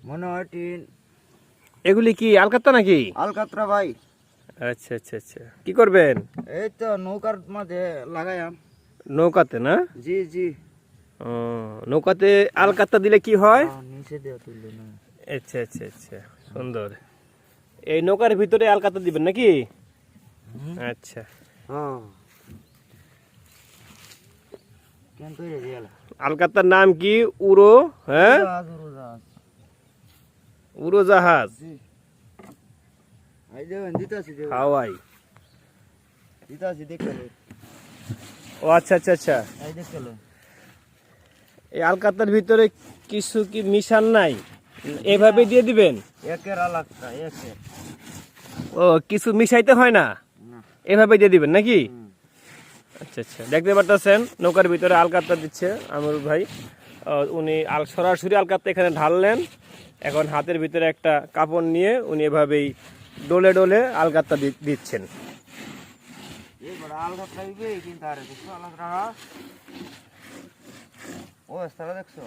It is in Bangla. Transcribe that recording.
মনে হয় টিন। এগুলি কি আলকাত্তা নাকি? আলকাতরা ভাই। আচ্ছা আচ্ছা আচ্ছা, কি করবেন? এই তো নৌকার মাঝে লাগাইলাম। নৌকাতে না? জি জি। ও, নৌকাতে আলকাত্তা দিলে কি হয়? নিচে দেওয়া তুললো না। আচ্ছা আচ্ছা আচ্ছা, সুন্দর। এই নৌকার ভিতরে আলকাত্তা দিবেন নাকি? আচ্ছা, হ্যাঁ। কেন তৈরি দিয়ালা? আলকাত্তার নাম কি? উড়ো, হ্যাঁ, উড়োজাহাজ। উড়োজাহাজ। জি। এই দেখুন দিতাছি দেখুন। হাওয়াই। দিতাছি দেখলো। ও আচ্ছা আচ্ছা আচ্ছা, এই দেখলো। এই আলকাত্তার ভিতরে কিছু কি মিশান নাই, এভাবে দিয়ে দিবেন? একের আলাদা একের। ও, কিছু মিশাইতে হয় না, না। এভাবে দিয়ে দিবেন নাকি? হুম। আচ্ছা আচ্ছা, দেখতে পারতেছেন নৌকার ভিতরে আলকাত্তা দিচ্ছে আমরুল ভাই। উনি সরাসরি আলকাত্তা এখানে ঢাললেন। এখন হাতের ভিতরে একটা কাপড় নিয়ে উনি এভাবেই ডলে ডলে আলকাত্তা দিচ্ছেন। এবার আলকাতরা দিবে কিন্তু আরে দেখছো আলকাতরা। ও সারা দেখছো।